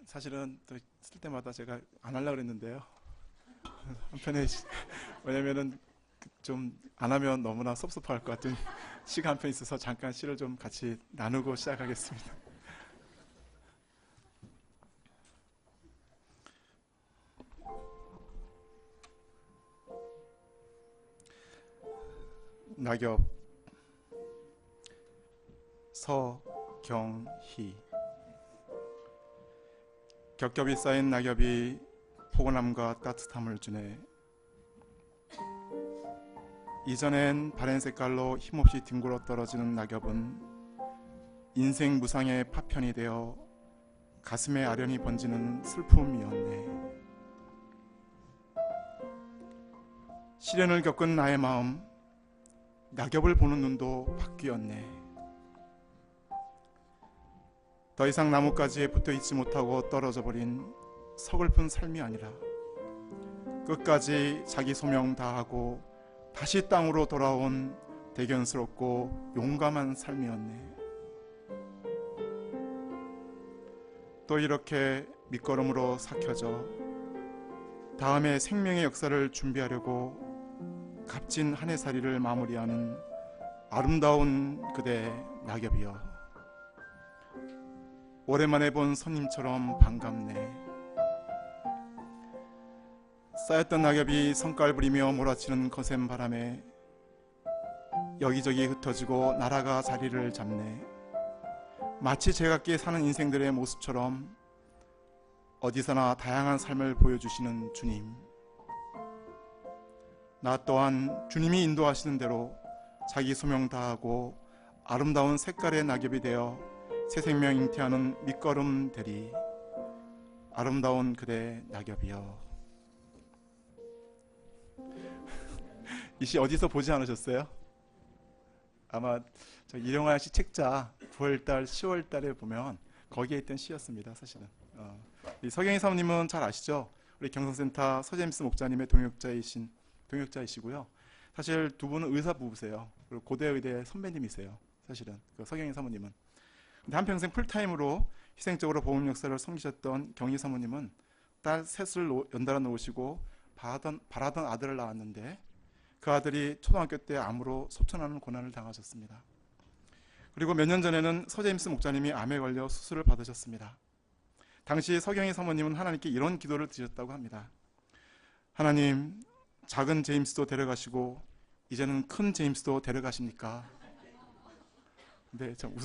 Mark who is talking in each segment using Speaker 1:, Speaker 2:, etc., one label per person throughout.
Speaker 1: 사실은 또 쓸 때마다 제가 안 하려고 그랬는데요. 한편에 왜냐면은 좀 안 하면 너무나 섭섭할 것 같은 시가 한 편 있어서 잠깐 시를 좀 같이 나누고 시작하겠습니다. 낙엽, 서경희. 겹겹이 쌓인 낙엽이 포근함과 따뜻함을 주네. 이전엔 바랜 색깔로 힘없이 뒹굴어 떨어지는 낙엽은 인생 무상의 파편이 되어 가슴에 아련히 번지는 슬픔이었네. 시련을 겪은 나의 마음, 낙엽을 보는 눈도 바뀌었네. 더 이상 나뭇가지에 붙어있지 못하고 떨어져 버린 서글픈 삶이 아니라 끝까지 자기 소명 다하고 다시 땅으로 돌아온 대견스럽고 용감한 삶이었네. 또 이렇게 밑거름으로 삭혀져 다음에 생명의 역사를 준비하려고 값진 한 해살이를 마무리하는 아름다운 그대 낙엽이여, 오랜만에 본 손님처럼 반갑네. 쌓였던 낙엽이 성깔 부리며 몰아치는 거센 바람에 여기저기 흩어지고 나라가 자리를 잡네. 마치 제각기 사는 인생들의 모습처럼 어디서나 다양한 삶을 보여주시는 주님. 나 또한 주님이 인도하시는 대로 자기 소명 다하고 아름다운 색깔의 낙엽이 되어 새 생명 잉태하는 밑거름 되리. 아름다운 그대 낙엽이여. 이 시 어디서 보지 않으셨어요? 아마 저 이영하 씨 책자 9월달, 10월달에 보면 거기에 있던 시였습니다. 사실은 이 서경희 사모님은 잘 아시죠? 우리 경성센터 서제임스 목자님의 동역자이시고요. 사실 두 분은 의사 부부세요. 그리고 고대 의대 선배님이세요. 사실은 그 서경희 사모님은. 근데 한평생 풀타임으로 희생적으로 복음 역사를 섬기셨던 경희 사모님은 딸 셋을 연달아 놓으시고 바라던 아들을 낳았는데 그 아들이 초등학교 때 암으로 소천하는 고난을 당하셨습니다. 그리고 몇 년 전에는 서제임스 목자님이 암에 걸려 수술을 받으셨습니다. 당시 서경희 사모님은 하나님께 이런 기도를 드렸다고 합니다. 하나님, 작은 제임스도 데려가시고 이제는 큰 제임스도 데려가십니까? 근데 참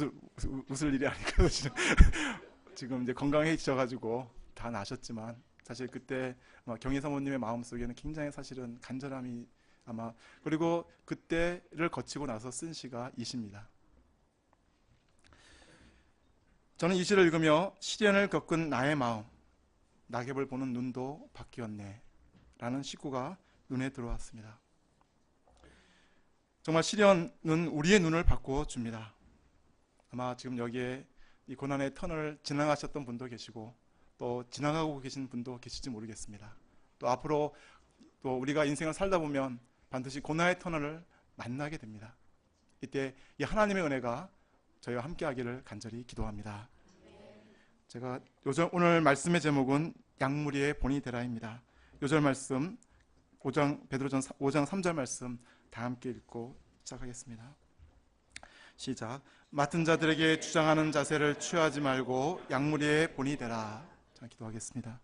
Speaker 1: 웃을 일이 아니거든요. 지금 이제 건강해지셔가지고 다 나셨지만 사실 그때 경희 사모님의 마음속에는 굉장히 사실은 간절함이 아마, 그리고 그때를 거치고 나서 쓴 시가 이 시입니다. 저는 이 시를 읽으며 시련을 겪은 나의 마음, 낙엽을 보는 눈도 바뀌었네 라는 시구가 눈에 들어왔습니다. 정말 시련은 우리의 눈을 바꾸어 줍니다. 아마 지금 여기에 이 고난의 터널을 지나가셨던 분도 계시고 또 지나가고 계신 분도 계실지 모르겠습니다. 또 앞으로 또 우리가 인생을 살다 보면 반드시 고난의 터널을 만나게 됩니다. 이때 이 하나님의 은혜가 저희와 함께 하기를 간절히 기도합니다. 제가 오늘 말씀의 제목은 양무리의 본이 되라입니다. 요절 말씀 베드로전 5장 3절 말씀 다 함께 읽고 시작하겠습니다. 시작. 맡은 자들에게 주장하는 자세를 취하지 말고 양무리의 본이 되라. 자, 기도하겠습니다.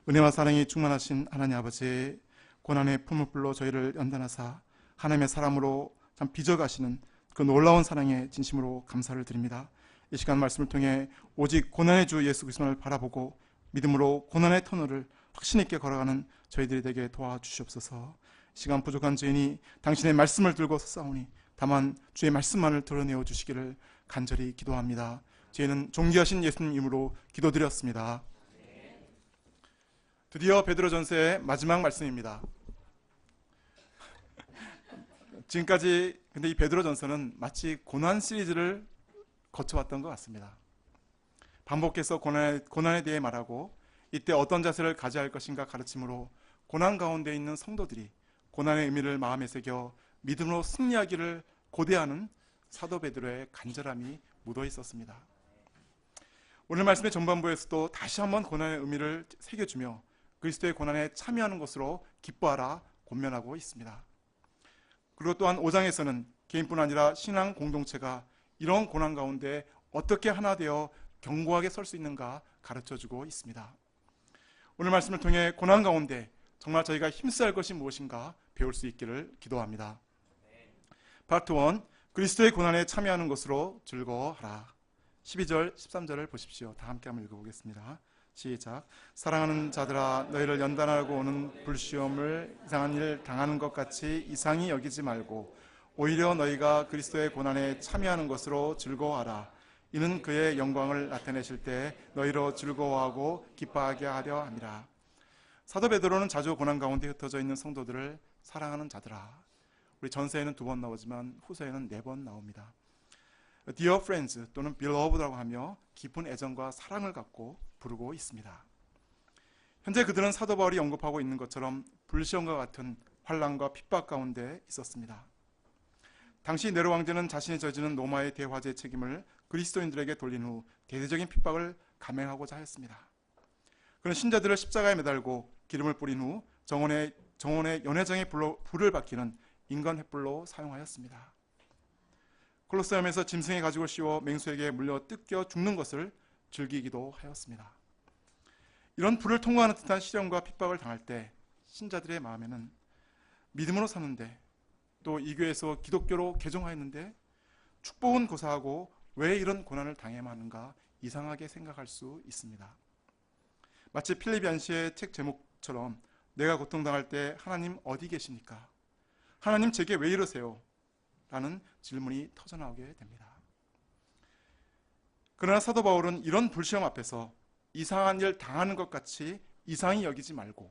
Speaker 1: 은혜와 사랑이 충만하신 하나님 아버지, 고난의 품을불로 저희를 연단하사 하나님의 사람으로 참 빚어가시는 그 놀라운 사랑에 진심으로 감사를 드립니다. 이 시간 말씀을 통해 오직 고난의 주 예수 그리스도를 바라보고 믿음으로 고난의 터널을 확신 있게 걸어가는 저희들이 되게 도와주시옵소서. 시간 부족한 죄인이 당신의 말씀을 들고 서싸우니 다만 주의 말씀만을 드러내어 주시기를 간절히 기도합니다. 저희는 존귀하신 예수님 이름으로 기도드렸습니다. 드디어 베드로전서의 마지막 말씀입니다. 지금까지 근데 이 베드로전서는 마치 고난 시리즈를 거쳐왔던 것 같습니다. 반복해서 고난에 대해 말하고 이때 어떤 자세를 가져야 할 것인가 가르침으로 고난 가운데 있는 성도들이 고난의 의미를 마음에 새겨 믿음으로 승리하기를 고대하는 사도 베드로의 간절함이 묻어 있었습니다. 오늘 말씀의 전반부에서도 다시 한번 고난의 의미를 새겨주며 그리스도의 고난에 참여하는 것으로 기뻐하라 권면하고 있습니다. 그리고 또한 5장에서는 개인뿐 아니라 신앙 공동체가 이런 고난 가운데 어떻게 하나 되어 견고하게 설 수 있는가 가르쳐주고 있습니다. 오늘 말씀을 통해 고난 가운데 정말 저희가 힘써야 할 것이 무엇인가 배울 수 있기를 기도합니다. 파트 1, 그리스도의 고난에 참여하는 것으로 즐거워하라. 12절, 13절을 보십시오. 다 함께 한번 읽어보겠습니다. 시작. 사랑하는 자들아, 너희를 연단하고 오는 불시험을 이상한 일 당하는 것 같이 이상히 여기지 말고 오히려 너희가 그리스도의 고난에 참여하는 것으로 즐거워하라. 이는 그의 영광을 나타내실 때 너희로 즐거워하고 기뻐하게 하려 함이라. 사도 베드로는 자주 고난 가운데 흩어져 있는 성도들을 사랑하는 자들아. 우리 전서에는 2번 나오지만 후서에는 4번 나옵니다. Dear friends 또는 beloved라고 하며 깊은 애정과 사랑을 갖고 부르고 있습니다. 현재 그들은 사도 바울이 언급하고 있는 것처럼 불시험과 같은 환난과 핍박 가운데 있었습니다. 당시 네로 왕제는 자신이 저지른 로마의 대화제 책임을 그리스도인들에게 돌린 후 대대적인 핍박을 감행하고자 하였습니다. 그는 신자들을 십자가에 매달고 기름을 뿌린 후 정원의 연회장의 불을 밝히는 인간 횃불로 사용하였습니다. 콜로세움에서 짐승의 가죽을 씌워 맹수에게 물려 뜯겨 죽는 것을 즐기기도 하였습니다. 이런 불을 통과하는 듯한 시련과 핍박을 당할 때 신자들의 마음에는 믿음으로 사는데 또 이 교회에서 기독교로 개종하였는데 축복은 고사하고 왜 이런 고난을 당해야만 하는가 이상하게 생각할 수 있습니다. 마치 필립 얀시의 책 제목처럼 내가 고통당할 때 하나님 어디 계십니까? 하나님 제게 왜 이러세요? 라는 질문이 터져나오게 됩니다. 그러나 사도 바울은 이런 불시험 앞에서 이상한 일 당하는 것 같이 이상히 여기지 말고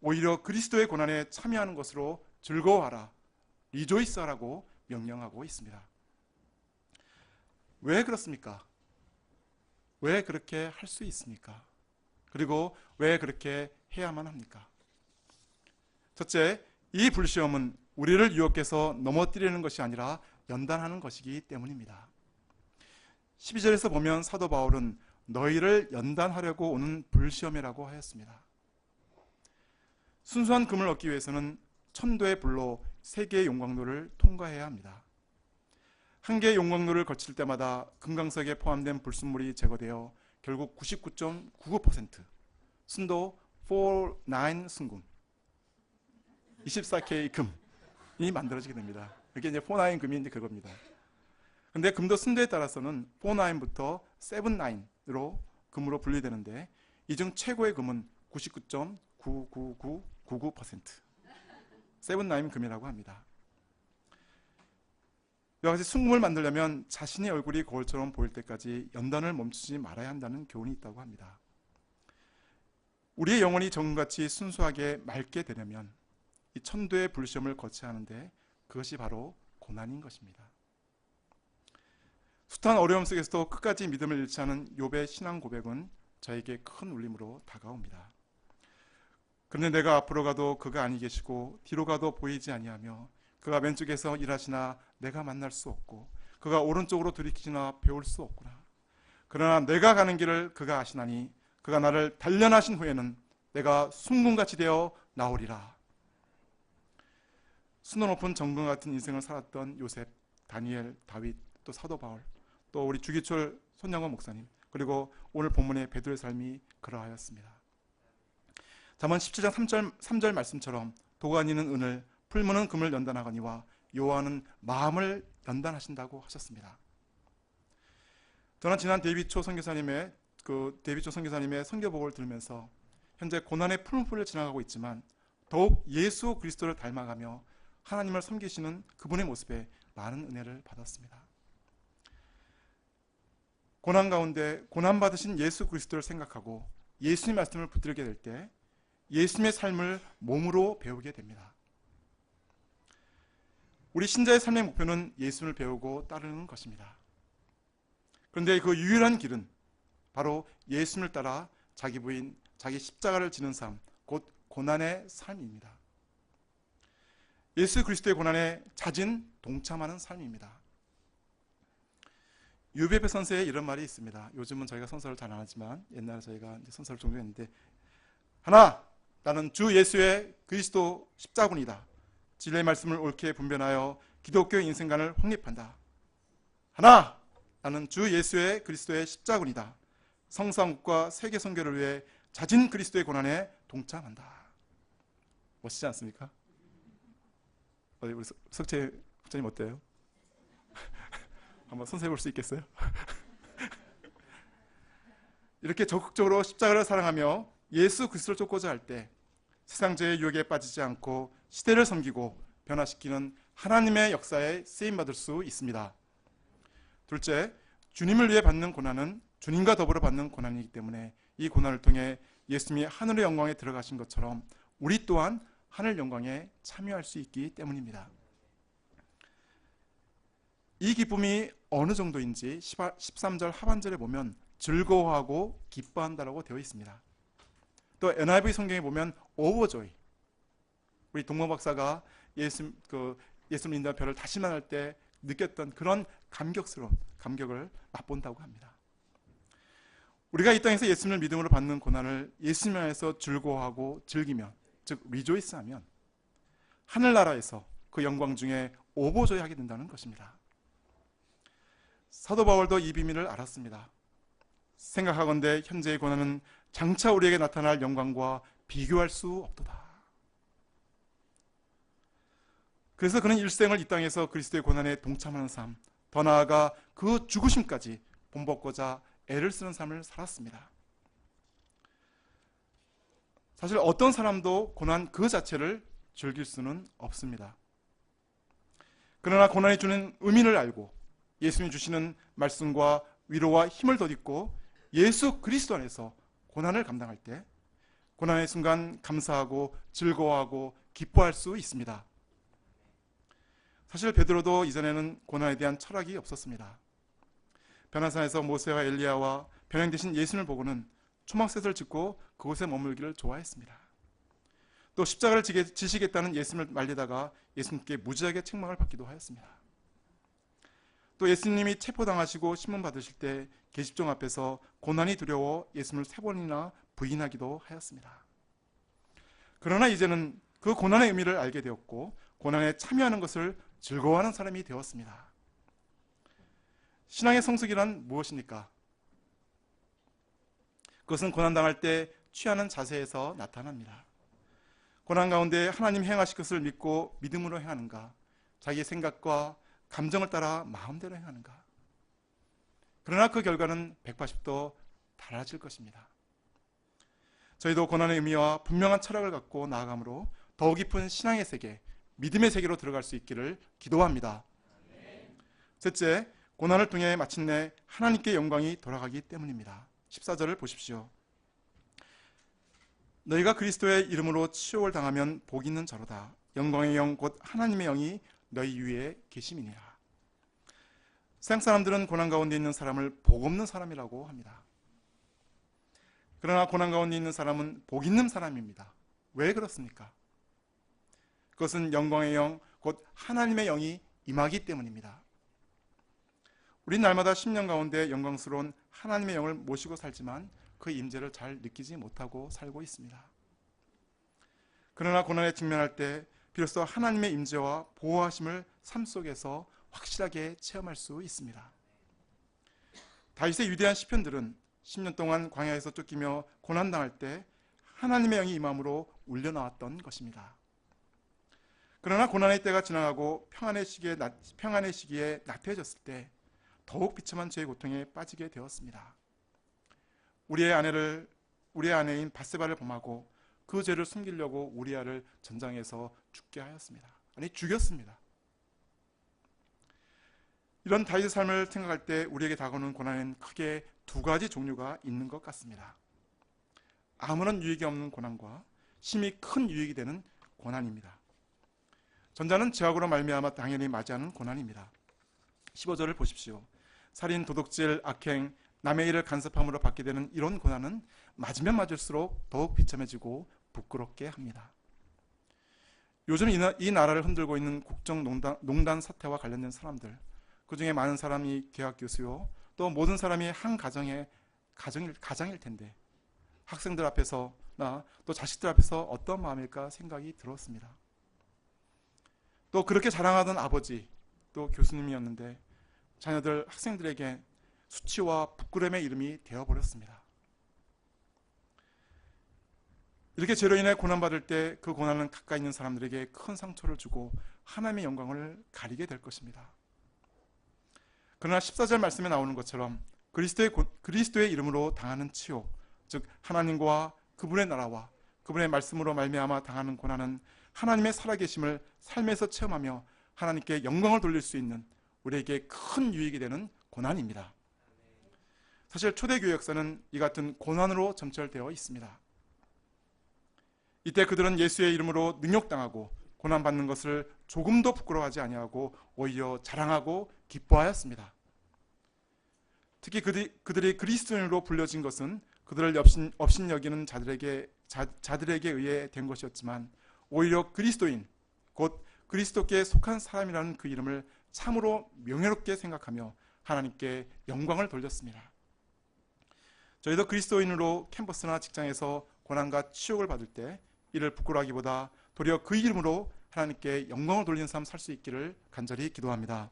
Speaker 1: 오히려 그리스도의 고난에 참여하는 것으로 즐거워하라, 리조이스하라고 명령하고 있습니다. 왜 그렇습니까? 왜 그렇게 할 수 있습니까? 그리고 왜 그렇게 해야만 합니까? 첫째, 이 불시험은 우리를 유혹해서 넘어뜨리는 것이 아니라 연단하는 것이기 때문입니다. 12절에서 보면 사도 바울은 너희를 연단하려고 오는 불시험이라고 하였습니다. 순수한 금을 얻기 위해서는 1000도의 불로 3개의 용광로를 통과해야 합니다. 한 개의 용광로를 거칠 때마다 금강석에 포함된 불순물이 제거되어 결국 99.99% 순도 49 순금 24K 금이 만들어지게 됩니다. 이게 이제 49 금이 이제 그겁니다. 근데 금도 순도에 따라서는 49부터 79으로 금으로 분리되는데 이 중 최고의 금은 99.99999% 79 금이라고 합니다. 여러 가지 순금을 만들려면 자신의 얼굴이 거울처럼 보일 때까지 연단을 멈추지 말아야 한다는 교훈이 있다고 합니다. 우리의 영혼이 정금같이 순수하게 맑게 되려면 이 1000도의 불시험을 거쳐야 하는데 그것이 바로 고난인 것입니다. 숱한 어려움 속에서도 끝까지 믿음을 잃지 않은 욥의 신앙 고백은 저에게 큰 울림으로 다가옵니다. 그런데 내가 앞으로 가도 그가 아니 계시고 뒤로 가도 보이지 아니하며 그가 왼쪽에서 일하시나 내가 만날 수 없고 그가 오른쪽으로 들이키시나 배울 수 없구나. 그러나 내가 가는 길을 그가 아시나니 그가 나를 단련하신 후에는 내가 순금같이 되어 나오리라. 수는 높은 정금 같은 인생을 살았던 요셉, 다니엘, 다윗, 또 사도 바울, 또 우리 주기철 손양원 목사님, 그리고 오늘 본문의 베드로의 삶이 그러하였습니다. 잠언 17장 3절 말씀처럼 도가 아니는 은을 풀무는 금을 연단하거니와 여호와는 마음을 연단하신다고 하셨습니다. 저는 지난 데이비초 선교사님의 선교복을 들으면서 현재 고난의 풀무풀을 지나가고 있지만 더욱 예수 그리스도를 닮아가며 하나님을 섬기시는 그분의 모습에 많은 은혜를 받았습니다. 고난 가운데 고난받으신 예수 그리스도를 생각하고 예수님의 말씀을 붙들게 될 때 예수님의 삶을 몸으로 배우게 됩니다. 우리 신자의 삶의 목표는 예수님을 배우고 따르는 것입니다. 그런데 그 유일한 길은 바로 예수님을 따라 자기 부인, 자기 십자가를 지는 삶, 곧 고난의 삶입니다. 예수 그리스도의 고난에 자진 동참하는 삶입니다. 유베베 선생의 이런 말이 있습니다. 요즘은 저희가 선서를 잘 안 하지만 옛날에 저희가 이제 선서를 종종 했는데, 하나, 나는 주 예수의 그리스도 십자군이다. 진리의 말씀을 옳게 분별하여 기독교 인생관을 확립한다. 하나, 나는 주 예수의 그리스도의 십자군이다. 성삼국과 세계 선교를 위해 자진 그리스도의 고난에 동참한다. 멋지지 않습니까? 우리 석채 목사님 어때요? 한번 선서해 볼 수 있겠어요? 이렇게 적극적으로 십자가를 사랑하며 예수 그리스도를 쫓고자 할 때 세상죄의 유혹에 빠지지 않고 시대를 섬기고 변화시키는 하나님의 역사에 쓰임받을 수 있습니다. 둘째, 주님을 위해 받는 고난은 주님과 더불어 받는 고난이기 때문에 이 고난을 통해 예수님이 하늘의 영광에 들어가신 것처럼 우리 또한 하늘 영광에 참여할 수 있기 때문입니다. 이 기쁨이 어느 정도인지 13절 하반절에 보면 즐거워하고 기뻐한다라고 되어 있습니다. 또 NIV 성경에 보면 overjoy, 우리 동모 박사가 예수님 믿는 별을 다시 만날 때 느꼈던 그런 감격스러운 감격을 맛본다고 합니다. 우리가 이 땅에서 예수님을 믿음으로 받는 고난을 예수님 안에서 즐거워하고 즐기면, 즉 리조이스하면 하늘나라에서 그 영광 중에 오버조이 하게 된다는 것입니다. 사도 바울도 이 비밀을 알았습니다. 생각하건대 현재의 고난은 장차 우리에게 나타날 영광과 비교할 수 없도다. 그래서 그는 일생을 이 땅에서 그리스도의 고난에 동참하는 삶, 더 나아가 그 죽으심까지 본받고자 애를 쓰는 삶을 살았습니다. 사실 어떤 사람도 고난 그 자체를 즐길 수는 없습니다. 그러나 고난이 주는 의미를 알고 예수님이 주시는 말씀과 위로와 힘을 덧입고 예수 그리스도 안에서 고난을 감당할 때 고난의 순간 감사하고 즐거워하고 기뻐할 수 있습니다. 사실 베드로도 이전에는 고난에 대한 철학이 없었습니다. 변화산에서 모세와 엘리야와 변형되신 예수님을 보고는 초막셋을 짓고 그곳에 머물기를 좋아했습니다. 또 십자가를 지시겠다는 예수님을 말리다가 예수님께 무지하게 책망을 받기도 하였습니다. 또 예수님이 체포당하시고 신문 받으실 때 계집종 앞에서 고난이 두려워 예수님을 3번이나 부인하기도 하였습니다. 그러나 이제는 그 고난의 의미를 알게 되었고 고난에 참여하는 것을 즐거워하는 사람이 되었습니다. 신앙의 성숙이란 무엇입니까? 그것은 고난당할 때 취하는 자세에서 나타납니다. 고난 가운데 하나님 행하실 것을 믿고 믿음으로 행하는가, 자기의 생각과 감정을 따라 마음대로 행하는가. 그러나 그 결과는 180도 달라질 것입니다. 저희도 고난의 의미와 분명한 철학을 갖고 나아가므로 더 깊은 신앙의 세계, 믿음의 세계로 들어갈 수 있기를 기도합니다. 셋째, 고난을 통해 마침내 하나님께 영광이 돌아가기 때문입니다. 14절을 보십시오. 너희가 그리스도의 이름으로 치욕을 당하면 복 있는 자로다. 영광의 영 곧 하나님의 영이 너희 위에 계심이니라. 세상 사람들은 고난 가운데 있는 사람을 복 없는 사람이라고 합니다. 그러나 고난 가운데 있는 사람은 복 있는 사람입니다. 왜 그렇습니까? 그것은 영광의 영 곧 하나님의 영이 임하기 때문입니다. 우린 날마다 10년 가운데 영광스러운 하나님의 영을 모시고 살지만 그 임재를 잘 느끼지 못하고 살고 있습니다. 그러나 고난에 직면할 때 비로소 하나님의 임재와 보호하심을 삶 속에서 확실하게 체험할 수 있습니다. 다윗의 위대한 시편들은 10년 동안 광야에서 쫓기며 고난당할 때 하나님의 영이 임함으로 울려나왔던 것입니다. 그러나 고난의 때가 지나가고 평안의 시기에 나태해졌을 때 더욱 비참한 죄의 고통에 빠지게 되었습니다. 우리의 아내인 밧세바를 범하고 그 죄를 숨기려고 우리아를 전장에서 죽게 하였습니다. 아니, 죽였습니다. 이런 다윗의 삶을 생각할 때 우리에게 다가오는 고난은 크게 두 가지 종류가 있는 것 같습니다. 아무런 유익이 없는 고난과 심히 큰 유익이 되는 고난입니다. 전자는 죄악으로 말미암아 당연히 맞이하는 고난입니다. 15절을 보십시오. 살인, 도둑질, 악행, 남의 일을 간섭함으로 받게 되는 이런 고난은 맞으면 맞을수록 더욱 비참해지고 부끄럽게 합니다. 요즘 이 나라를 흔들고 있는 국정농단 사태와 관련된 사람들, 그 중에 많은 사람이 개학 교수요, 또 모든 사람이 한 가정일 텐데 학생들 앞에서나 또 자식들 앞에서 어떤 마음일까 생각이 들었습니다. 또 그렇게 자랑하던 아버지 또 교수님이었는데 자녀들 학생들에게 수치와 부끄러움의 이름이 되어버렸습니다. 이렇게 죄로 인해 고난받을 때 그 고난은 가까이 있는 사람들에게 큰 상처를 주고 하나님의 영광을 가리게 될 것입니다. 그러나 14절 말씀에 나오는 것처럼 그리스도의 이름으로 당하는 치욕, 즉 하나님과 그분의 나라와 그분의 말씀으로 말미암아 당하는 고난은 하나님의 살아계심을 삶에서 체험하며 하나님께 영광을 돌릴 수 있는 우리에게 큰 유익이 되는 고난입니다. 사실 초대교회 역사는 이 같은 고난으로 점철되어 있습니다. 이때 그들은 예수의 이름으로 능욕당하고 고난받는 것을 조금도 부끄러워하지 아니하고 오히려 자랑하고 기뻐하였습니다. 특히 그들이 그리스도인으로 불려진 것은 그들을 업신여기는 자들에게 의해 된 것이었지만 오히려 그리스도인, 곧 그리스도께 속한 사람이라는 그 이름을 참으로 명예롭게 생각하며 하나님께 영광을 돌렸습니다. 저희도 그리스도인으로 캠퍼스나 직장에서 고난과 치욕을 받을 때 이를 부끄러워하기보다 도리어 그 이름으로 하나님께 영광을 돌리는 삶 살 수 있기를 간절히 기도합니다.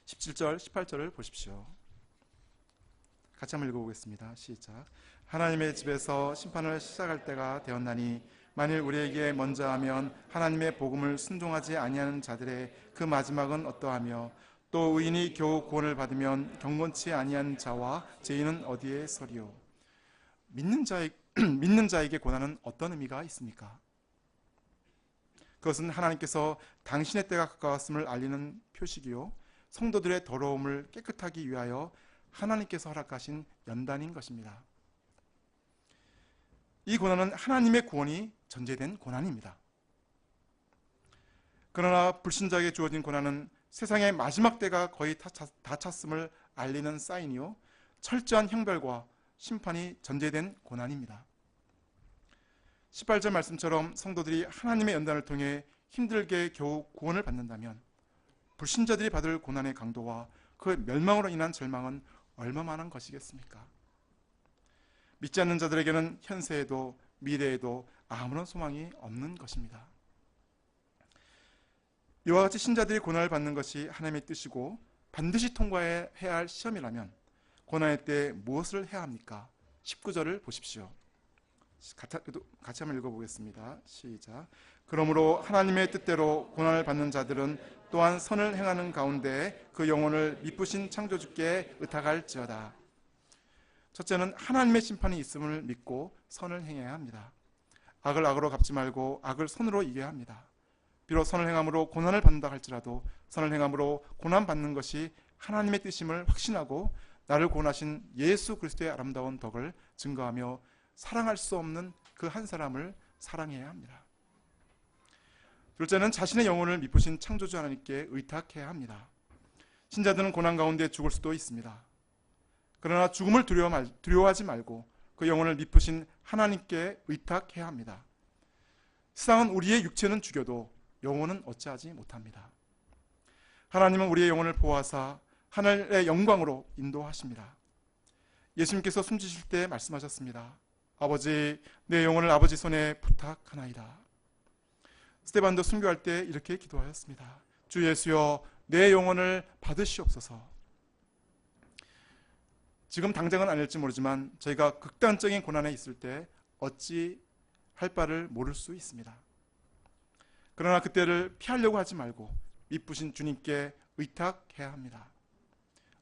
Speaker 1: 17절, 18절을 보십시오. 같이 한번 읽어보겠습니다. 시작. 하나님의 집에서 심판을 시작할 때가 되었나니 만일 우리에게 먼저 하면 하나님의 복음을 순종하지 아니하는 자들의 그 마지막은 어떠하며 또 의인이 겨우 구원을 받으면 경건치 아니한 자와 죄인은 어디에 서리요. 믿는 자에게 고난은 어떤 의미가 있습니까? 그것은 하나님께서 당신의 때가 가까웠음을 알리는 표식이요 성도들의 더러움을 깨끗하기 위하여 하나님께서 허락하신 연단인 것입니다. 이 고난은 하나님의 구원이 전제된 고난입니다. 그러나 불신자에게 주어진 고난은 세상의 마지막 때가 거의 다 찼음을 알리는 사인이요 철저한 형벌과 심판이 전제된 고난입니다. 18절 말씀처럼 성도들이 하나님의 연단을 통해 힘들게 겨우 구원을 받는다면 불신자들이 받을 고난의 강도와 그 멸망으로 인한 절망은 얼마만한 것이겠습니까? 믿지 않는 자들에게는 현세에도 미래에도 아무런 소망이 없는 것입니다. 이와 같이 신자들이 고난을 받는 것이 하나님의 뜻이고 반드시 통과해야 할 시험이라면 고난의 때 무엇을 해야 합니까? 19절을 보십시오. 같이 한번 읽어보겠습니다. 시작. 그러므로 하나님의 뜻대로 고난을 받는 자들은 또한 선을 행하는 가운데 그 영혼을 미쁘신 창조주께 의탁할지어다. 첫째는 하나님의 심판이 있음을 믿고 선을 행해야 합니다. 악을 악으로 갚지 말고 악을 선으로 이겨야 합니다. 비록 선을 행함으로 고난을 받는다 할지라도 선을 행함으로 고난받는 것이 하나님의 뜻임을 확신하고 나를 구원하신 예수 그리스도의 아름다운 덕을 증거하며 사랑할 수 없는 그 한 사람을 사랑해야 합니다. 둘째는 자신의 영혼을 미쁘신 창조주 하나님께 의탁해야 합니다. 신자들은 고난 가운데 죽을 수도 있습니다. 그러나 죽음을 두려워하지 말고 그 영혼을 미쁘신 하나님께 의탁해야 합니다. 세상은 우리의 육체는 죽여도 영혼은 어찌하지 못합니다. 하나님은 우리의 영혼을 보호하사 하늘의 영광으로 인도하십니다. 예수님께서 숨지실 때 말씀하셨습니다. 아버지, 내 영혼을 아버지 손에 부탁하나이다. 스데반도 순교할 때 이렇게 기도하였습니다. 주 예수여, 내 영혼을 받으시옵소서. 지금 당장은 아닐지 모르지만 저희가 극단적인 고난에 있을 때 어찌 할 바를 모를 수 있습니다. 그러나 그때를 피하려고 하지 말고 미쁘신 주님께 의탁해야 합니다.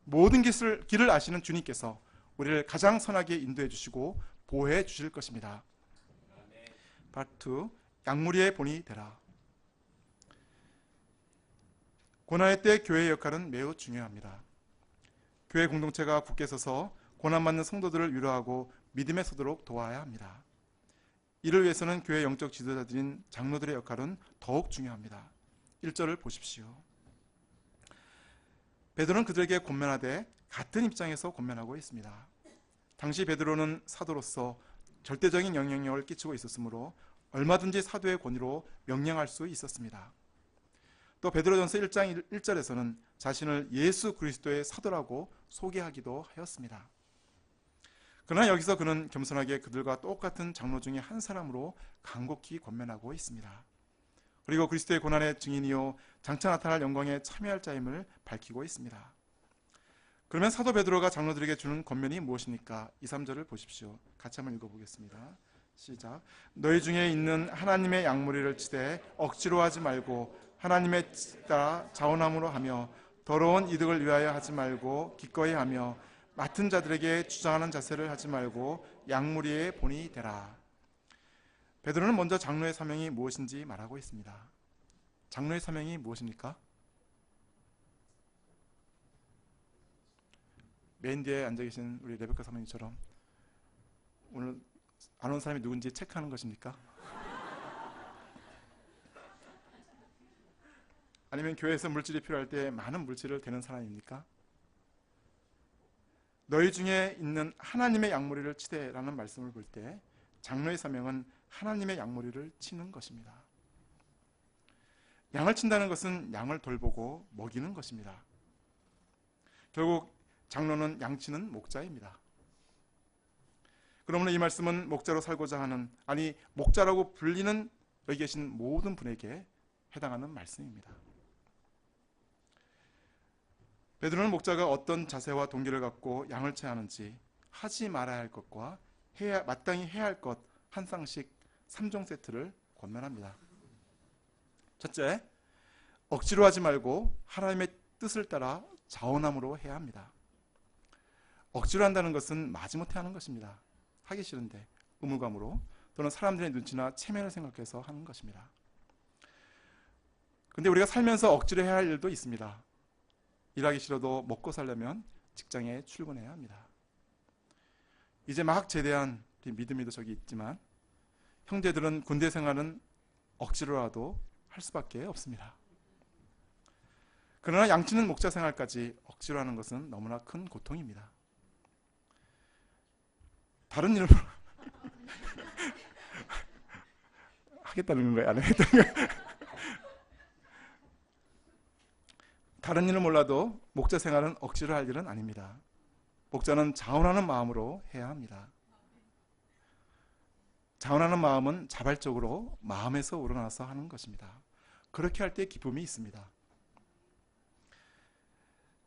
Speaker 1: 모든 길을 아시는 주님께서 우리를 가장 선하게 인도해 주시고 보호해 주실 것입니다. 파트 2. 양무리의 본이 되라. 고난의 때 교회의 역할은 매우 중요합니다. 교회 공동체가 굳게 서서 고난받는 성도들을 위로하고 믿음에 서도록 도와야 합니다. 이를 위해서는 교회 영적 지도자들인 장로들의 역할은 더욱 중요합니다. 1절을 보십시오. 베드로는 그들에게 권면하되 같은 입장에서 권면하고 있습니다. 당시 베드로는 사도로서 절대적인 영향력을 끼치고 있었으므로 얼마든지 사도의 권위로 명령할 수 있었습니다. 또 베드로전서 1장 1절에서는 자신을 예수 그리스도의 사도라고 소개하기도 하였습니다. 그러나 여기서 그는 겸손하게 그들과 똑같은 장로 중에 한 사람으로 간곡히 권면하고 있습니다. 그리고 그리스도의 고난의 증인이요 장차 나타날 영광에 참여할 자임을 밝히고 있습니다. 그러면 사도 베드로가 장로들에게 주는 권면이 무엇입니까? 2, 3절을 보십시오. 같이 한번 읽어보겠습니다. 시작. 너희 중에 있는 하나님의 양무리를 치되 억지로 하지 말고 하나님의 따라 자원함으로 하며 더러운 이득을 위하여 하지 말고 기꺼이 하며 맡은 자들에게 주장하는 자세를 하지 말고 양무리의 본이 되라. 베드로는 먼저 장로의 사명이 무엇인지 말하고 있습니다. 장로의 사명이 무엇입니까? 메인 뒤에 앉아 계신 우리 레베카 사모님처럼 오늘 안 온 사람이 누군지 체크하는 것입니까? 아니면 교회에서 물질이 필요할 때 많은 물질을 대는 사람입니까? 너희 중에 있는 하나님의 양무리를 치되라는 말씀을 볼 때 장로의 사명은 하나님의 양무리를 치는 것입니다. 양을 친다는 것은 양을 돌보고 먹이는 것입니다. 결국 장로는 양치는 목자입니다. 그러므로 이 말씀은 목자로 살고자 하는, 아니 목자라고 불리는 여기 계신 모든 분에게 해당하는 말씀입니다. 베드로는 목자가 어떤 자세와 동기를 갖고 양을 채하는지, 하지 말아야 할 것과 마땅히 해야 할 것 한 쌍씩 3종 세트를 권면합니다. 첫째, 억지로 하지 말고 하나님의 뜻을 따라 자원함으로 해야 합니다. 억지로 한다는 것은 마지못해 하는 것입니다. 하기 싫은데 의무감으로, 또는 사람들의 눈치나 체면을 생각해서 하는 것입니다. 그런데 우리가 살면서 억지로 해야 할 일도 있습니다. 일하기 싫어도 먹고 살려면 직장에 출근해야 합니다. 이제 막 제대한 우리 믿음이도 저기 있지만 형제들은 군대 생활은 억지로라도 할 수밖에 없습니다. 그러나 양치는 목자 생활까지 억지로 하는 것은 너무나 큰 고통입니다. 다른 일을 하겠다는 건가요? 안 하겠다는 건가요? 다른 일은 몰라도 목자 생활은 억지로 할 일은 아닙니다. 목자는 자원하는 마음으로 해야 합니다. 자원하는 마음은 자발적으로 마음에서 우러나서 하는 것입니다. 그렇게 할 때 기쁨이 있습니다.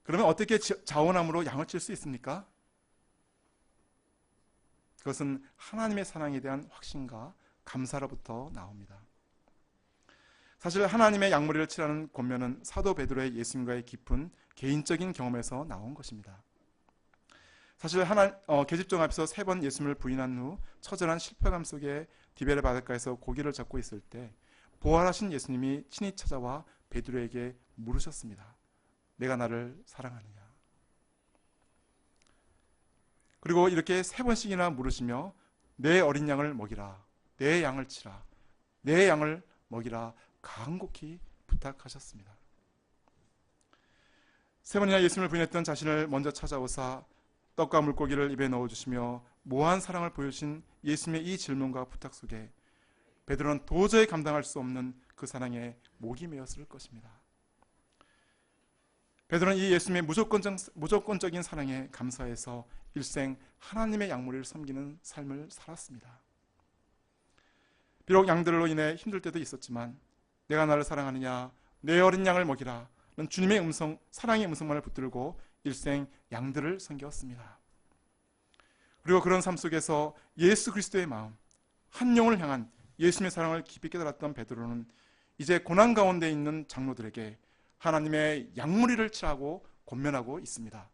Speaker 1: 그러면 어떻게 자원함으로 양을 칠 수 있습니까? 그것은 하나님의 사랑에 대한 확신과 감사로부터 나옵니다. 사실 하나님의 양무리를 치라는 권면은 사도 베드로의 예수님과의 깊은 개인적인 경험에서 나온 것입니다. 사실 계집종 앞에서 3번 예수님을 부인한 후 처절한 실패감 속에 디베레 바닷가에서 고기를 잡고 있을 때 부활하신 예수님이 친히 찾아와 베드로에게 물으셨습니다. 내가 나를 사랑하느냐? 그리고 이렇게 3번씩이나 물으시며 내 어린 양을 먹이라, 내 양을 치라, 내 양을 먹이라 간곡히 부탁하셨습니다. 3번이나 예수님을 부인했던 자신을 먼저 찾아오사 떡과 물고기를 입에 넣어주시며 무한 사랑을 보여주신 예수님의 이 질문과 부탁 속에 베드로는 도저히 감당할 수 없는 그 사랑에 목이 메었을 것입니다. 베드로는 이 예수님의 무조건적인 사랑에 감사해서 일생 하나님의 양무리를 섬기는 삶을 살았습니다. 비록 양들로 인해 힘들 때도 있었지만 내가 나를 사랑하느냐, 내 어린 양을 먹이라 는 주님의 음성, 사랑의 음성만을 붙들고 일생 양들을 섬겼습니다. 그리고 그런 삶 속에서 예수 그리스도의 마음, 한 영을 향한 예수님의 사랑을 깊이 깨달았던 베드로는 이제 고난 가운데 있는 장로들에게 하나님의 양무리를 치라고 권면하고 있습니다.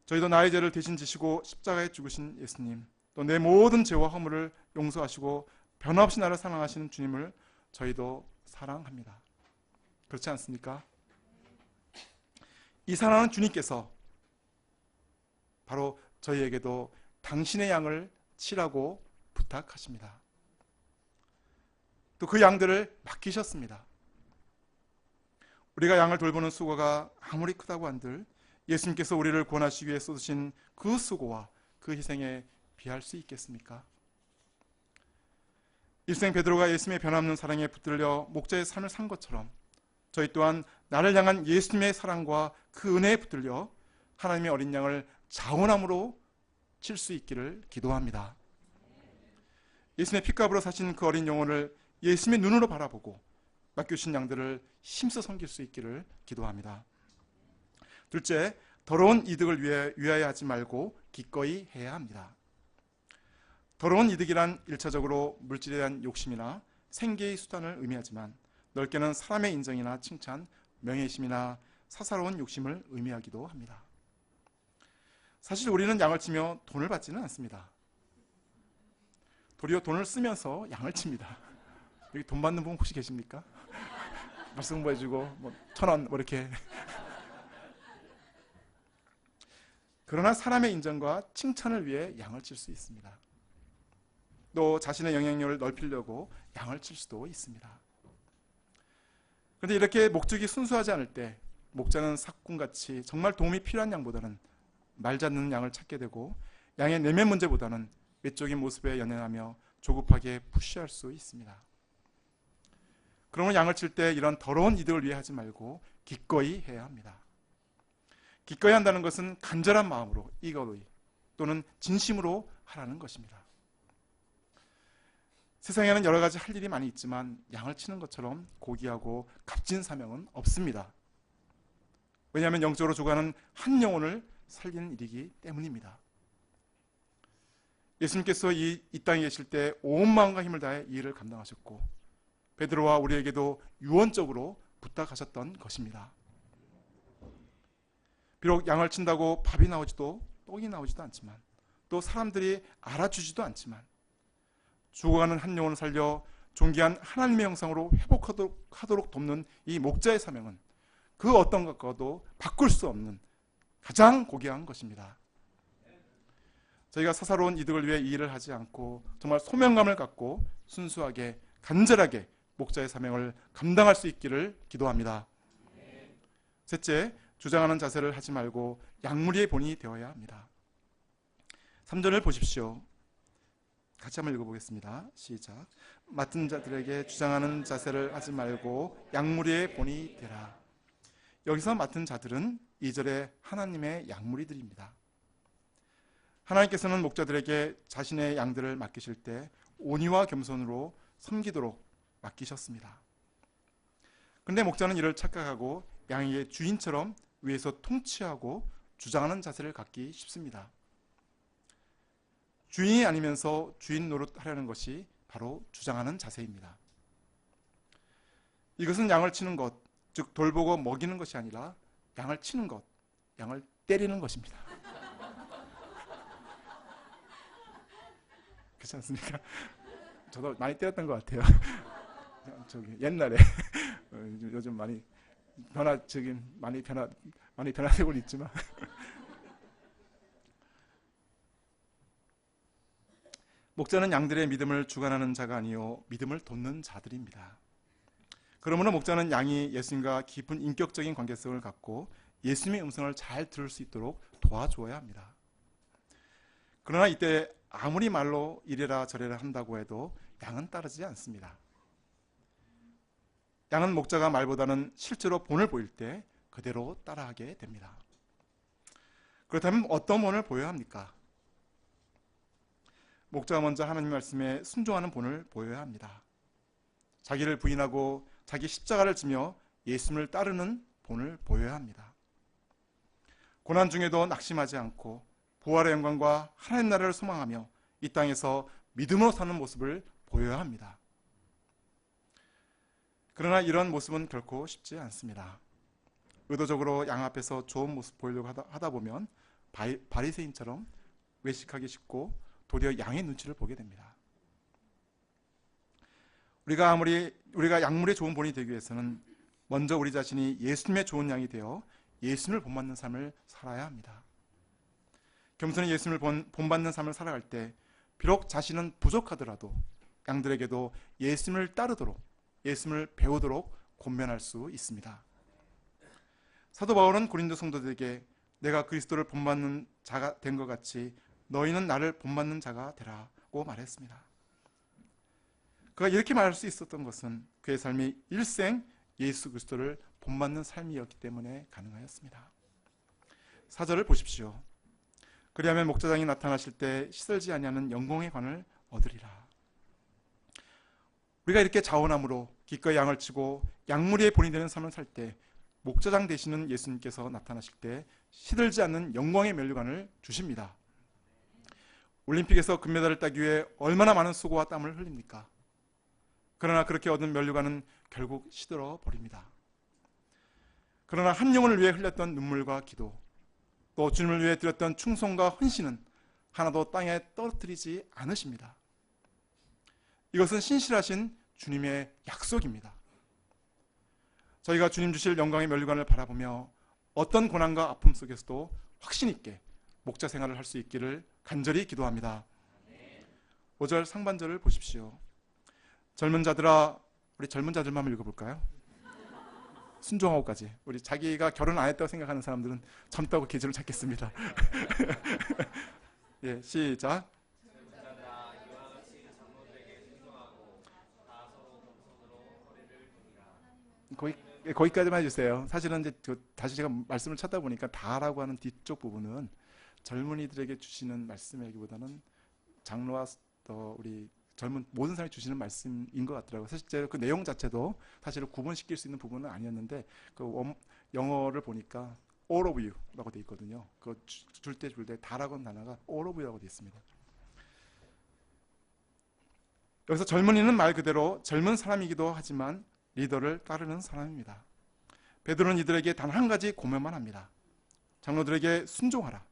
Speaker 1: 저희도 나의 죄를 대신 지시고 십자가에 죽으신 예수님, 또 내 모든 죄와 허물을 용서하시고 변함없이 나를 사랑하시는 주님을 저희도 사랑합니다. 그렇지 않습니까? 이 사랑하는 주님께서 바로 저희에게도 당신의 양을 치라고 부탁하십니다. 또 그 양들을 맡기셨습니다. 우리가 양을 돌보는 수고가 아무리 크다고 한들 예수님께서 우리를 구원하시기 위해 쏟으신 그 수고와 그 희생에 비할 수 있겠습니까? 일생 베드로가 예수님의 변함없는 사랑에 붙들려 목자의 삶을 산 것처럼 저희 또한 나를 향한 예수님의 사랑과 그 은혜에 붙들려 하나님의 어린 양을 자원함으로 칠 수 있기를 기도합니다. 예수님의 핏값으로 사신 그 어린 영혼을 예수님의 눈으로 바라보고 맡겨주신 양들을 힘써 섬길 수 있기를 기도합니다. 둘째, 더러운 이득을 위하여 하지 말고 기꺼이 해야 합니다. 더러운 이득이란 1차적으로 물질에 대한 욕심이나 생계의 수단을 의미하지만 넓게는 사람의 인정이나 칭찬, 명예심이나 사사로운 욕심을 의미하기도 합니다. 사실 우리는 양을 치며 돈을 받지는 않습니다. 도리어 돈을 쓰면서 양을 칩니다. 여기 돈 받는 분 혹시 계십니까? 말씀 공부해주고 뭐 1,000원 뭐 이렇게. 그러나 사람의 인정과 칭찬을 위해 양을 칠 수 있습니다. 또 자신의 영향력을 넓히려고 양을 칠 수도 있습니다. 그런데 이렇게 목적이 순수하지 않을 때 목자는 삭군같이 정말 도움이 필요한 양보다는 말 잡는 양을 찾게 되고 양의 내면 문제보다는 외적인 모습에 연연하며 조급하게 푸시할 수 있습니다. 그러면 양을 칠 때 이런 더러운 이득을 위해 하지 말고 기꺼이 해야 합니다. 기꺼이 한다는 것은 간절한 마음으로, eagerly 또는 진심으로 하라는 것입니다. 세상에는 여러 가지 할 일이 많이 있지만 양을 치는 것처럼 고귀하고 값진 사명은 없습니다. 왜냐하면 영적으로 죽어가는 한 영혼을 살리는 일이기 때문입니다. 예수님께서 이 땅에 계실 때 온 마음과 힘을 다해 이 일을 감당하셨고 베드로와 우리에게도 유언적으로 부탁하셨던 것입니다. 비록 양을 친다고 밥이 나오지도 떡이 나오지도 않지만 또 사람들이 알아주지도 않지만 죽어가는 한 영혼을 살려 존귀한 하나님의 형상으로 회복하도록 돕는 이 목자의 사명은 그 어떤 것과도 바꿀 수 없는 가장 고귀한 것입니다. 저희가 사사로운 이득을 위해 이 일을 하지 않고 정말 소명감을 갖고 순수하게 간절하게 목자의 사명을 감당할 수 있기를 기도합니다. 셋째, 주장하는 자세를 하지 말고 양무리의 본이 되어야 합니다. 3절을 보십시오. 같이 한번 읽어보겠습니다. 시작. 맡은 자들에게 주장하는 자세를 하지 말고 양무리의 본이 되라. 여기서 맡은 자들은 2절에 하나님의 양무리들입니다. 하나님께서는 목자들에게 자신의 양들을 맡기실 때 온유와 겸손으로 섬기도록 맡기셨습니다. 그런데 목자는 이를 착각하고 양에게 주인처럼 위에서 통치하고 주장하는 자세를 갖기 쉽습니다. 주인이 아니면서 주인 노릇하려는 것이 바로 주장하는 자세입니다. 이것은 양을 치는 것, 즉 돌보고 먹이는 것이 아니라 양을 치는 것, 양을 때리는 것입니다. 그렇지 않습니까? 저도 많이 때렸던 것 같아요. 저기 옛날에 요즘 많이 변화되고 있지만 목자는 양들의 믿음을 주관하는 자가 아니요 믿음을 돋는 자들입니다. 그러므로 목자는 양이 예수님과 깊은 인격적인 관계성을 갖고 예수님의 음성을 잘 들을 수 있도록 도와줘야 합니다. 그러나 이때 아무리 말로 이래라 저래라 한다고 해도 양은 따르지 않습니다. 양은 목자가 말보다는 실제로 본을 보일 때 그대로 따라하게 됩니다. 그렇다면 어떤 본을 보여야 합니까? 목자가 먼저 하나님 말씀에 순종하는 본을 보여야 합니다. 자기를 부인하고 자기 십자가를 지며 예수님을 따르는 본을 보여야 합니다. 고난 중에도 낙심하지 않고 부활의 영광과 하나님 나라를 소망하며 이 땅에서 믿음으로 사는 모습을 보여야 합니다. 그러나 이런 모습은 결코 쉽지 않습니다. 의도적으로 양 앞에서 좋은 모습 보이려고 하다 보면 바리새인처럼 외식하기 쉽고 도리어 양의 눈치를 보게 됩니다. 우리가 양물의 좋은 본이 되기 위해서는 먼저 우리 자신이 예수님의 좋은 양이 되어 예수님을 본받는 삶을 살아야 합니다. 겸손히 예수님을 본받는 삶을 살아갈 때 비록 자신은 부족하더라도 양들에게도 예수님을 따르도록 예수님을 배우도록 권면할 수 있습니다. 사도 바울은 고린도 성도들에게 내가 그리스도를 본받는 자가 된 것 같이 너희는 나를 본받는 자가 되라고 말했습니다. 그가 이렇게 말할 수 있었던 것은 그의 삶이 일생 예수 그리스도를 본받는 삶이었기 때문에 가능하였습니다. 4절을 보십시오. 그리하면 목자장이 나타나실 때 시들지 아니하는 영광의 관을 얻으리라. 우리가 이렇게 자원함으로 기꺼이 양을 치고 양무리의 본이 되는 삶을 살 때 목자장 되시는 예수님께서 나타나실 때 시들지 않는 영광의 면류관을 주십니다. 올림픽에서 금메달을 따기 위해 얼마나 많은 수고와 땀을 흘립니까? 그러나 그렇게 얻은 면류관은 결국 시들어 버립니다. 그러나 한 영혼을 위해 흘렸던 눈물과 기도, 또 주님을 위해 드렸던 충성과 헌신은 하나도 땅에 떨어뜨리지 않으십니다. 이것은 신실하신 주님의 약속입니다. 저희가 주님 주실 영광의 면류관을 바라보며 어떤 고난과 아픔 속에서도 확신 있게 목자 생활을 할 수 있기를 간절히 기도합니다. 5절 상반절을 보십시오. 젊은 자들아, 우리 젊은 자들만 한번 읽어볼까요? 순종하고까지. 우리 자기가 결혼 안 했다고 생각하는 사람들은 젊다고 계절을 찾겠습니다. 예, 시작. 거기까지만 해주세요. 사실은 이제 다시 제가 말씀을 찾다 보니까 다라고 하는 뒤쪽 부분은 젊은이들에게 주시는 말씀이기보다는 장로와 우리 젊은 모든 사람이 주시는 말씀인 것 같더라고요. 실제로 그 내용 자체도 사실은 구분시킬 수 있는 부분은 아니었는데 그 영어를 보니까 all of you라고 돼 있거든요. 그 줄 때 다라고 하는 단어가 all of you라고 돼 있습니다. 여기서 젊은이는 말 그대로 젊은 사람이기도 하지만 리더를 따르는 사람입니다. 베드로는 이들에게 단 한 가지 고면만 합니다. 장로들에게 순종하라.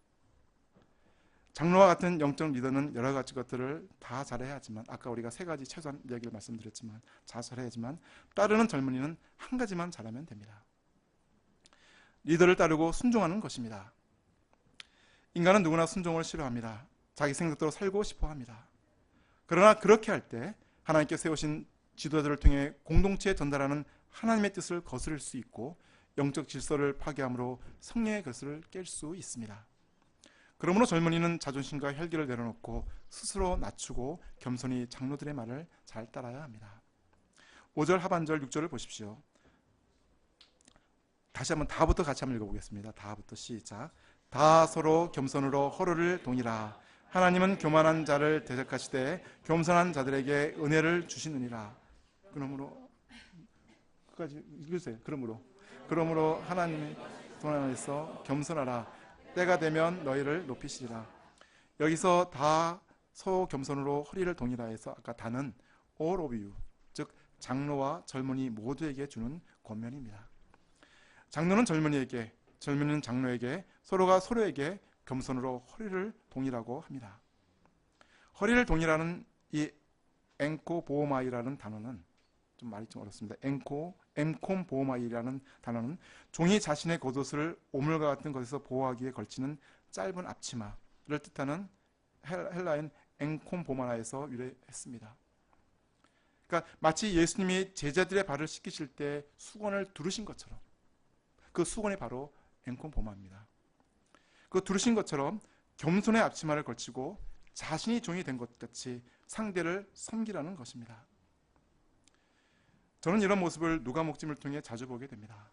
Speaker 1: 장로와 같은 영적 리더는 여러 가지 것들을 다 잘해야 하지만, 아까 우리가 세 가지 최소한 이야기를 말씀드렸지만 다 잘해야 하지만, 따르는 젊은이는 한 가지만 잘하면 됩니다. 리더를 따르고 순종하는 것입니다. 인간은 누구나 순종을 싫어합니다. 자기 생각대로 살고 싶어 합니다. 그러나 그렇게 할 때 하나님께 세우신 지도자들을 통해 공동체에 전달하는 하나님의 뜻을 거스를 수 있고 영적 질서를 파괴함으로 성령의 것을 깰 수 있습니다. 그러므로 젊은이는 자존심과 혈기를 내려놓고 스스로 낮추고 겸손히 장로들의 말을 잘 따라야 합니다. 5절 하반절 6절을 보십시오. 다시 한번 다부터 같이 한번 읽어보겠습니다. 다부터 시작. 다 서로 겸손으로 허로를 동이라. 하나님은 교만한 자를 대적하시되 겸손한 자들에게 은혜를 주시느니라. 그러므로 끝까지 읽으세요. 그러므로 하나님의 돈 안에서 겸손하라. 때가 되면 너희를 높이시리라. 여기서 다 서로 겸손으로 허리를 동이라 해서 아까 다는 all of you, 즉 장로와 젊은이 모두에게 주는 권면입니다. 장로는 젊은이에게, 젊은이는 장로에게, 서로가 서로에게 겸손으로 허리를 동이라고 합니다. 허리를 동이라는 이 앵코 보호마이라는 단어는 좀 말이 좀 어렵습니다. 엠콤 보호마이라는 단어는 종이 자신의 겉옷을 오물과 같은 것에서 보호하기 위해 걸치는 짧은 앞치마를 뜻하는 헬라인 앵콤 보마나에서 유래했습니다. 그러니까 마치 예수님이 제자들의 발을 씻기실 때 수건을 두르신 것처럼, 그 수건이 바로 앵콤 보마입니다. 그 두르신 것처럼 겸손의 앞치마를 걸치고 자신이 종이 된 것 같이 상대를 섬기라는 것입니다. 저는 이런 모습을 누가복음을 통해 자주 보게 됩니다.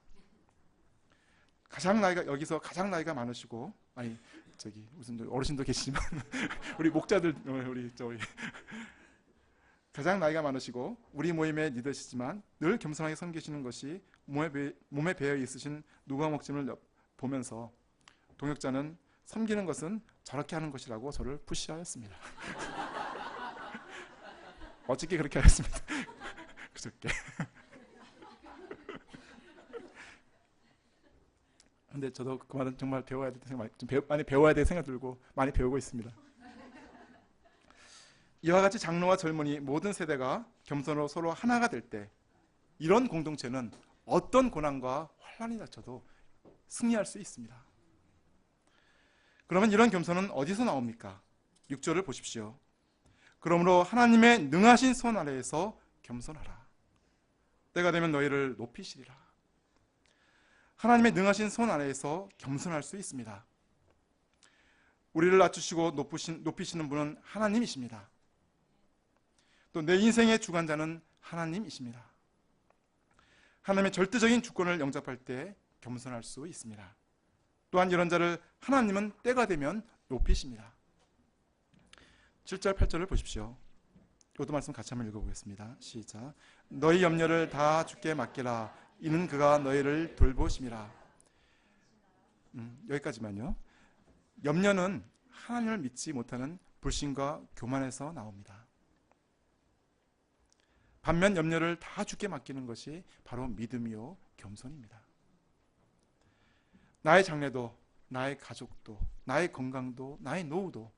Speaker 1: 여기서 가장 나이가 많으시고, 아니 저기 무슨 어르신도 계시지만 우리 목자들, 우리 가장 나이가 많으시고 우리 모임의 리더시지만 늘 겸손하게 섬기시는 것이 몸에 배어 있으신 누가복음을 보면서 동역자는 섬기는 것은 저렇게 하는 것이라고 저를 푸시하였습니다. 어떻게 그렇게 하였습니다. 그저께. 근데 저도 그 말은 정말 배워야 될 생각, 많이 배워야 될 생각 들고 많이 배우고 있습니다. 이와 같이 장로와 젊은이 모든 세대가 겸손으로 서로 하나가 될 때 이런 공동체는 어떤 고난과 환난이 닥쳐도 승리할 수 있습니다. 그러면 이런 겸손은 어디서 나옵니까? 6절을 보십시오. 그러므로 하나님의 능하신 손 아래에서 겸손하라. 때가 되면 너희를 높이시리라. 하나님의 능하신 손 아래에서 겸손할 수 있습니다. 우리를 낮추시고 높이시는 분은 하나님이십니다. 또 내 인생의 주관자는 하나님이십니다. 하나님의 절대적인 주권을 영접할 때 겸손할 수 있습니다. 또한 이런 자를 하나님은 때가 되면 높이십니다. 7절 8절을 보십시오. 이것도 말씀 같이 한번 읽어보겠습니다. 시작. 너희 염려를 다 주께 맡기라. 이는 그가 너희를 돌보심이라. 여기까지만요. 염려는 하나님을 믿지 못하는 불신과 교만에서 나옵니다. 반면 염려를 다 주께 맡기는 것이 바로 믿음이요 겸손입니다. 나의 장래도, 나의 가족도, 나의 건강도, 나의 노후도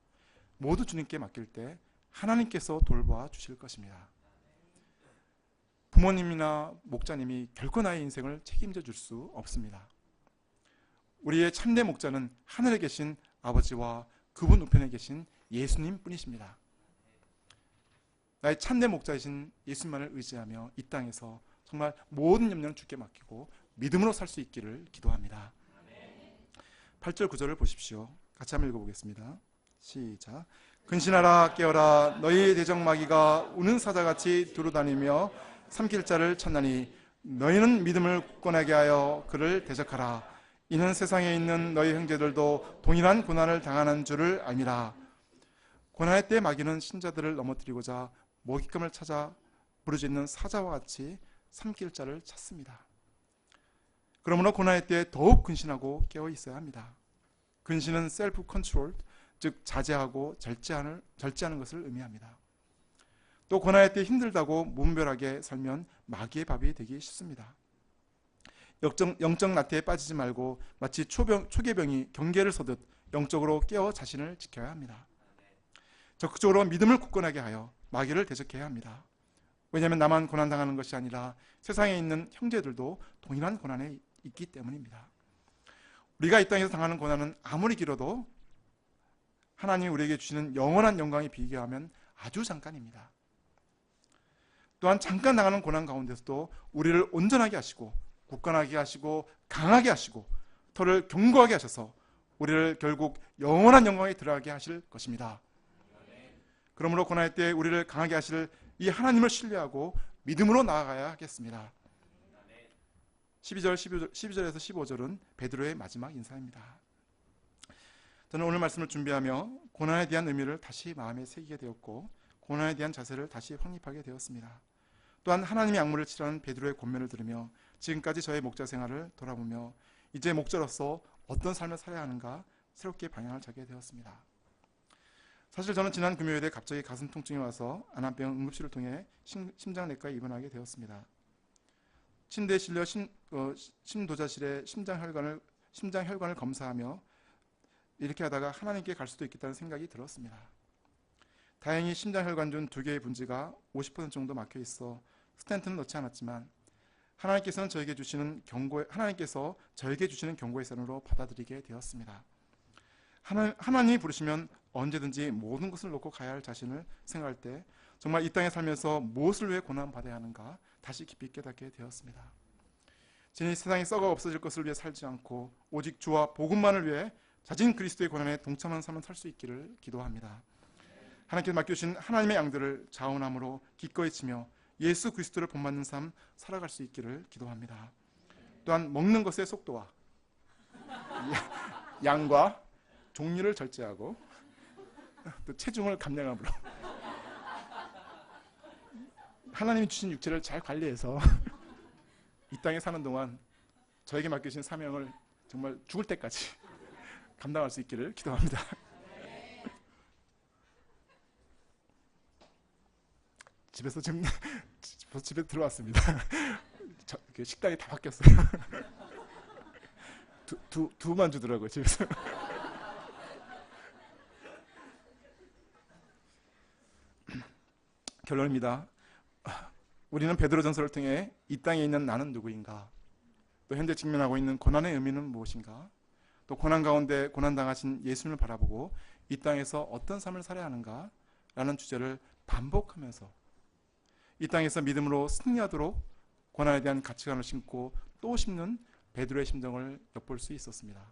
Speaker 1: 모두 주님께 맡길 때 하나님께서 돌봐 주실 것입니다. 부모님이나 목자님이 결코 나의 인생을 책임져 줄 수 없습니다. 우리의 참된 목자는 하늘에 계신 아버지와 그분 우편에 계신 예수님 뿐이십니다. 나의 참된 목자이신 예수님만을 의지하며 이 땅에서 정말 모든 염려는 주께 맡기고 믿음으로 살 수 있기를 기도합니다. 8절 9절을 보십시오. 같이 한번 읽어보겠습니다. 시작. 근신하라 깨어라 너희 대적마귀가 우는 사자같이 두루다니며 삼킬 자를 찾나니 너희는 믿음을 굳건하게 하여 그를 대적하라. 이는 세상에 있는 너희 형제들도 동일한 고난을 당하는 줄을 알미라. 고난의 때 마귀는 신자들을 넘어뜨리고자 먹잇감을 찾아 부르짖는 사자와 같이 삼킬 자를 찾습니다. 그러므로 고난의 때 더욱 근신하고 깨어 있어야 합니다. 근신은 셀프 컨트롤, 즉 자제하고 절제하는 것을 의미합니다. 또 고난의 때 힘들다고 무분별하게 살면 마귀의 밥이 되기 쉽습니다. 영적 나태에 빠지지 말고 마치 초계병이 경계를 서듯 영적으로 깨어 자신을 지켜야 합니다. 적극적으로 믿음을 굳건하게 하여 마귀를 대적해야 합니다. 왜냐하면 나만 고난당하는 것이 아니라 세상에 있는 형제들도 동일한 고난에 있기 때문입니다. 우리가 이 땅에서 당하는 고난은 아무리 길어도 하나님이 우리에게 주시는 영원한 영광에 비교하면 아주 잠깐입니다. 또한 잠깐 당하는 고난 가운데서도 우리를 온전하게 하시고 굳건하게 하시고 강하게 하시고 털을 견고하게 하셔서 우리를 결국 영원한 영광에 들어가게 하실 것입니다. 그러므로 고난의 때 우리를 강하게 하실 이 하나님을 신뢰하고 믿음으로 나아가야 하겠습니다. 12절에서 15절은 베드로의 마지막 인사입니다. 저는 오늘 말씀을 준비하며 고난에 대한 의미를 다시 마음에 새기게 되었고 고난에 대한 자세를 다시 확립하게 되었습니다. 또한 하나님의 악물을 치라는 베드로의 권면을 들으며 지금까지 저의 목자 생활을 돌아보며 이제 목자로서 어떤 삶을 살아야 하는가 새롭게 방향을 잡게 되었습니다. 사실 저는 지난 금요일에 갑자기 가슴 통증이 와서 안암병 응급실을 통해 심장내과에 입원하게 되었습니다. 침대에 실려 심도자실에 심장혈관을 검사하며 이렇게 하다가 하나님께 갈 수도 있겠다는 생각이 들었습니다. 다행히 심장혈관 중 2개의 분지가 50% 정도 막혀 있어 스텐트는 넣지 않았지만 하나님께서 저에게 주시는 경고의 선으로 받아들이게 되었습니다. 하나님이 부르시면 언제든지 모든 것을 놓고 가야 할 자신을 생각할 때 정말 이 땅에 살면서 무엇을 위해 고난받아야 하는가 다시 깊이 깨닫게 되었습니다. 저는 세상이 썩어 없어질 것을 위해 살지 않고 오직 주와 복음만을 위해 자진 그리스도의 고난에 동참하는 삶을 살 수 있기를 기도합니다. 하나님께서 맡겨주신 하나님의 양들을 자원함으로 기꺼이 치며 예수 그리스도를 본받는 삶 살아갈 수 있기를 기도합니다. 또한 먹는 것의 속도와 양과 종류를 절제하고 또 체중을 감량함으로 하나님이 주신 육체를 잘 관리해서 이 땅에 사는 동안 저에게 맡겨진 사명을 정말 죽을 때까지 감당할 수 있기를 기도합니다. 집에 들어왔습니다. 식당이 다 바뀌었어요. 두만 주더라고요, 집에서. 결론입니다. 우리는 베드로전서를 통해 이 땅에 있는 나는 누구인가, 또 현재 직면하고 있는 고난의 의미는 무엇인가, 또 고난 가운데 고난당하신 예수님을 바라보고 이 땅에서 어떤 삶을 살아야 하는가 라는 주제를 반복하면서 이 땅에서 믿음으로 승리하도록 고난에 대한 가치관을 심고 또 심는 베드로의 심정을 엿볼 수 있었습니다.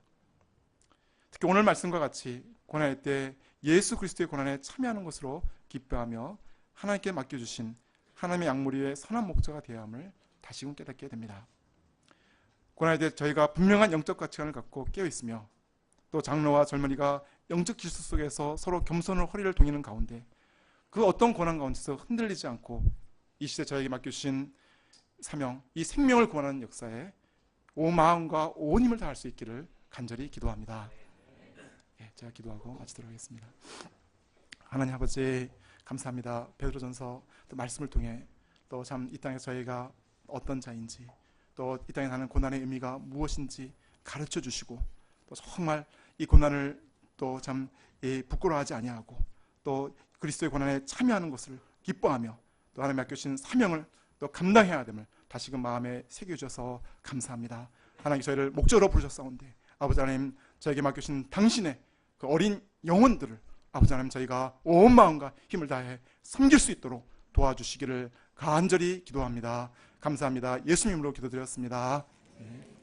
Speaker 1: 특히 오늘 말씀과 같이 고난의 때 예수 그리스도의 고난에 참여하는 것으로 기뻐하며 하나님께 맡겨주신 하나님의 약물이의 선한 목자가 되어야 함을 다시금 깨닫게 됩니다. 고난에 대해 저희가 분명한 영적 가치관을 갖고 깨어있으며 또 장로와 젊은이가 영적 질서 속에서 서로 겸손을 허리를 동이는 가운데 그 어떤 고난 가운데서 흔들리지 않고 이 시대 저에게 맡겨주신 사명, 이 생명을 구원하는 역사에 온 마음과 온 힘을 다할 수 있기를 간절히 기도합니다. 예, 제가 기도하고 마치도록 하겠습니다. 하나님 아버지 감사합니다. 베드로전서 또 말씀을 통해 또 참 이 땅에 저희가 어떤 자인지 또 이 땅에 사는 고난의 의미가 무엇인지 가르쳐 주시고 또 정말 이 고난을 또 참 부끄러워하지 아니하고 또 그리스도의 고난에 참여하는 것을 기뻐하며 또 하나님 맡겨주신 사명을 또 감당해야 됨을 다시금 마음에 새겨주셔서 감사합니다. 하나님 저희를 목적으로 부르셨사온데 아버지 하나님 저에게 맡겨주신 당신의 그 어린 영혼들을 아버지 하나님 저희가 온 마음과 힘을 다해 섬길 수 있도록 도와주시기를 간절히 기도합니다. 감사합니다. 예수님으로 기도드렸습니다. 네.